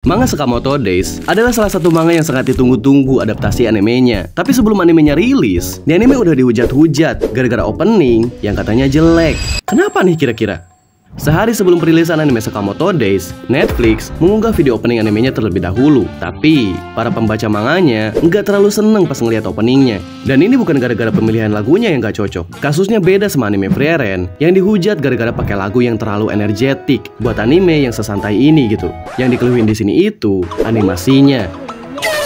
Manga Sakamoto Days adalah salah satu manga yang sangat ditunggu-tunggu adaptasi animenya. Tapi sebelum animenya rilis, di anime udah dihujat-hujat gara-gara opening yang katanya jelek. Kenapa nih kira-kira? Sehari sebelum perilisan anime Sakamoto Days, Netflix mengunggah video opening animenya terlebih dahulu. Tapi, para pembaca manganya nggak terlalu seneng pas ngeliat openingnya. Dan ini bukan gara-gara pemilihan lagunya yang nggak cocok. Kasusnya beda sama anime Frieren yang dihujat gara-gara pakai lagu yang terlalu energetik buat anime yang sesantai ini gitu. Yang dikeluhin di sini itu animasinya.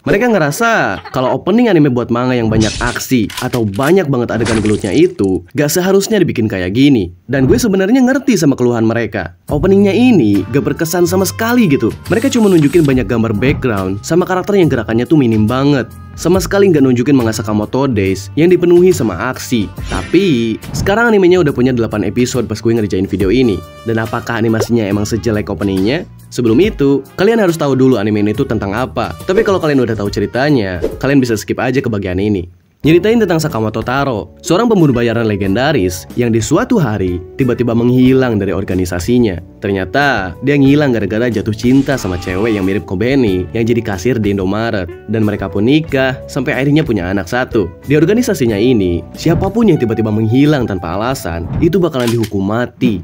Mereka ngerasa kalau opening anime buat manga yang banyak aksi atau banyak banget adegan gelutnya itu gak seharusnya dibikin kayak gini. Dan gue sebenarnya ngerti sama keluhan mereka. Openingnya ini gak berkesan sama sekali gitu. Mereka cuma nunjukin banyak gambar background sama karakter yang gerakannya tuh minim banget. Sama sekali nggak nunjukin manga Sakamoto Days yang dipenuhi sama aksi. Tapi sekarang animenya udah punya 8 episode pas gue ngerjain video ini. Dan apakah animasinya emang sejelek openingnya? Sebelum itu, kalian harus tahu dulu anime ini tuh tentang apa. Tapi kalau kalian udah tahu ceritanya, kalian bisa skip aja ke bagian ini. Nyeritain tentang Sakamoto Taro, seorang pembunuh bayaran legendaris yang di suatu hari tiba-tiba menghilang dari organisasinya. Ternyata dia ngilang gara-gara jatuh cinta sama cewek yang mirip Kobeni yang jadi kasir di Indomaret. Dan mereka pun nikah sampai akhirnya punya anak satu. Di organisasinya ini, siapapun yang tiba-tiba menghilang tanpa alasan itu bakalan dihukum mati.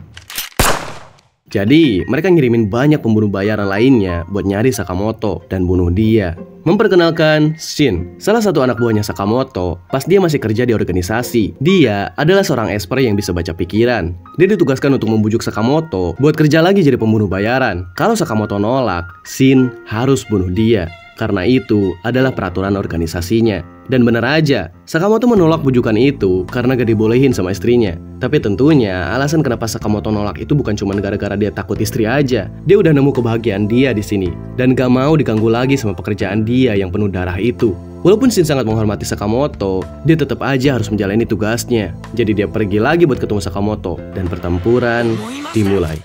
Jadi, mereka ngirimin banyak pembunuh bayaran lainnya buat nyari Sakamoto dan bunuh dia. Memperkenalkan Shin, salah satu anak buahnya Sakamoto pas dia masih kerja di organisasi. Dia adalah seorang esper yang bisa baca pikiran. Dia ditugaskan untuk membujuk Sakamoto buat kerja lagi jadi pembunuh bayaran. Kalau Sakamoto nolak, Shin harus bunuh dia. Karena itu adalah peraturan organisasinya. Dan bener aja, Sakamoto menolak bujukan itu karena gak dibolehin sama istrinya. Tapi tentunya alasan kenapa Sakamoto nolak itu bukan cuma gara-gara dia takut istri aja. Dia udah nemu kebahagiaan dia di sini dan gak mau diganggu lagi sama pekerjaan dia yang penuh darah itu. Walaupun Shin sangat menghormati Sakamoto, dia tetap aja harus menjalani tugasnya. Jadi dia pergi lagi buat ketemu Sakamoto dan pertempuran dimulai.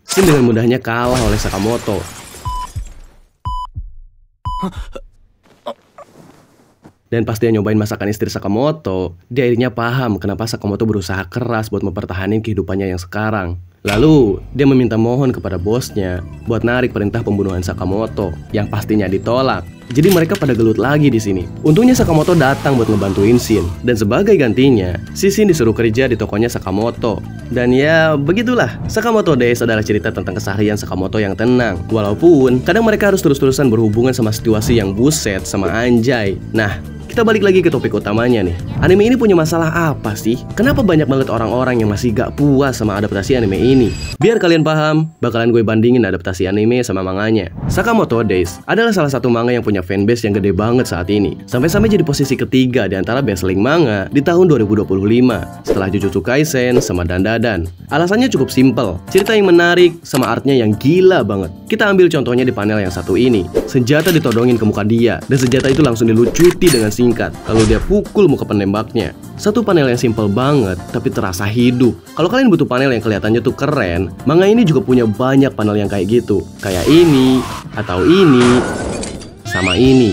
Shin dengan mudahnya kalah oleh Sakamoto. Dan pas dia nyobain masakan istri Sakamoto, dia akhirnya paham kenapa Sakamoto berusaha keras buat mempertahankan kehidupannya yang sekarang. Lalu, dia meminta mohon kepada bosnya buat narik perintah pembunuhan Sakamoto, yang pastinya ditolak. Jadi mereka pada gelut lagi di sini. Untungnya Sakamoto datang buat ngebantuin Shin, dan sebagai gantinya, Shin disuruh kerja di tokonya Sakamoto. Dan ya, begitulah. Sakamoto Days adalah cerita tentang keseharian Sakamoto yang tenang. Walaupun kadang mereka harus terus-terusan berhubungan sama situasi yang buset sama anjay. Nah, kita balik lagi ke topik utamanya nih. Anime ini punya masalah apa sih? Kenapa banyak banget orang-orang yang masih gak puas sama adaptasi anime ini? Biar kalian paham, bakalan gue bandingin adaptasi anime sama manganya. Sakamoto Days adalah salah satu manga yang punya fanbase yang gede banget saat ini. Sampai-sampai jadi posisi ketiga di antara best-selling manga di tahun 2025 setelah Jujutsu Kaisen sama Dandadan. Alasannya cukup simpel, cerita yang menarik sama artnya yang gila banget. Kita ambil contohnya di panel yang satu ini. Senjata ditodongin ke muka dia, dan senjata itu langsung dilucuti dengan singkat. Lalu dia pukul muka penembaknya. Satu panel yang simple banget, tapi terasa hidup. Kalau kalian butuh panel yang kelihatannya tuh keren, manga ini juga punya banyak panel yang kayak gitu. Kayak ini, atau ini, sama ini.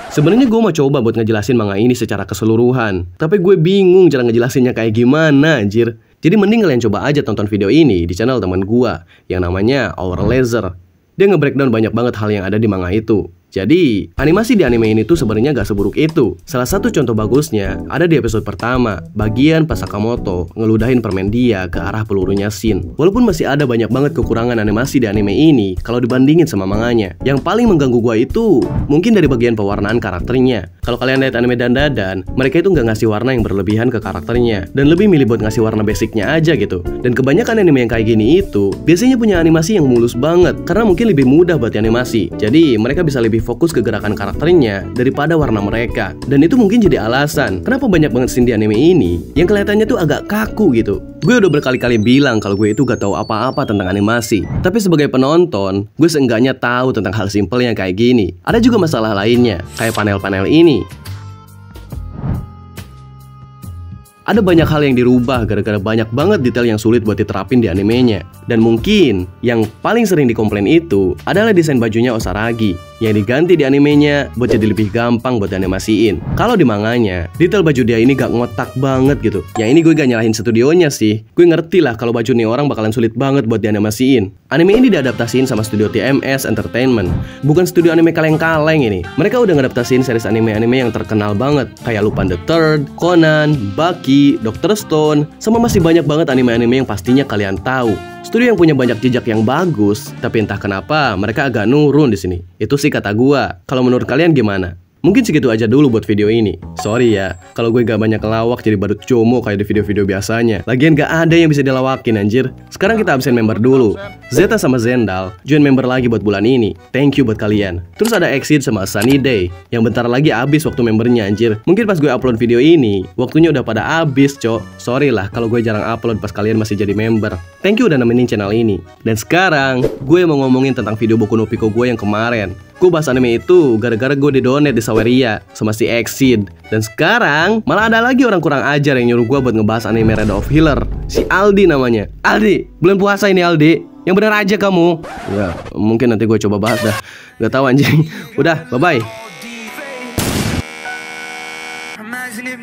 Sebenarnya gue mau coba buat ngejelasin manga ini secara keseluruhan, tapi gue bingung cara ngejelasinnya kayak gimana anjir. Jadi mending kalian coba aja tonton video ini di channel teman gue yang namanya Our Laser. Dia nge-breakdown banyak banget hal yang ada di manga itu. Jadi, animasi di anime ini tuh sebenarnya gak seburuk itu. Salah satu contoh bagusnya ada di episode pertama, bagian pas Sakamoto ngeludahin permen dia ke arah pelurunya Shin. Walaupun masih ada banyak banget kekurangan animasi di anime ini kalau dibandingin sama manganya. Yang paling mengganggu gua itu mungkin dari bagian pewarnaan karakternya. Kalau kalian lihat anime Dandadan, mereka itu nggak ngasih warna yang berlebihan ke karakternya dan lebih milih buat ngasih warna basicnya aja gitu. Dan kebanyakan anime yang kayak gini itu biasanya punya animasi yang mulus banget karena mungkin lebih mudah buat animasi. Jadi mereka bisa lebih fokus ke gerakan karakternya daripada warna mereka. Dan itu mungkin jadi alasan kenapa banyak banget scene di anime ini yang kelihatannya tuh agak kaku gitu. Gue udah berkali-kali bilang kalau gue itu gak tahu apa-apa tentang animasi. Tapi sebagai penonton, gue seenggaknya tahu tentang hal simpel yang kayak gini. Ada juga masalah lainnya, kayak panel-panel ini. Ada banyak hal yang dirubah gara-gara banyak banget detail yang sulit buat diterapin di animenya. Dan mungkin yang paling sering dikomplain itu adalah desain bajunya Osaragi. yang diganti di animenya buat jadi lebih gampang buat dianimasiin. Kalau di manganya, detail baju dia ini gak ngotak banget gitu. Yang ini gue gak nyalahin studionya sih. Gue ngerti lah kalau baju nih orang bakalan sulit banget buat dianimasiin. Anime ini diadaptasiin sama studio TMS Entertainment, bukan studio anime kaleng-kaleng ini. Mereka udah ngadaptasiin series anime-anime yang terkenal banget, kayak Lupin the Third, Conan, Baki, Dr. Stone, sama masih banyak banget anime-anime yang pastinya kalian tahu. Studio yang punya banyak jejak yang bagus, tapi entah kenapa mereka agak nurun di sini. Itu sih kata gua. Kalau menurut kalian gimana? Mungkin segitu aja dulu buat video ini. Sorry ya, kalau gue gak banyak ngelawak jadi badut como kayak di video-video biasanya. Lagian gak ada yang bisa dilawakin anjir. Sekarang kita absen member dulu. Zeta sama Zendal join member lagi buat bulan ini. Thank you buat kalian. Terus ada Exit sama Sunny Day yang bentar lagi abis waktu membernya anjir. Mungkin pas gue upload video ini, waktunya udah pada abis cok. Sorry lah kalau gue jarang upload pas kalian masih jadi member. Thank you udah nemenin channel ini. Dan sekarang gue mau ngomongin tentang video Boku no Pico gue yang kemarin. Gue bahas anime itu gara-gara gue di-donate di Saweria sama si Exit. Dan sekarang malah ada lagi orang kurang ajar yang nyuruh gue buat ngebahas anime Red of Healer. Si Aldi namanya. Aldi, bulan puasa ini Aldi. Yang bener aja kamu. Ya, mungkin nanti gue coba bahas dah. Gak tahu anjing. Udah, bye-bye. Imagine if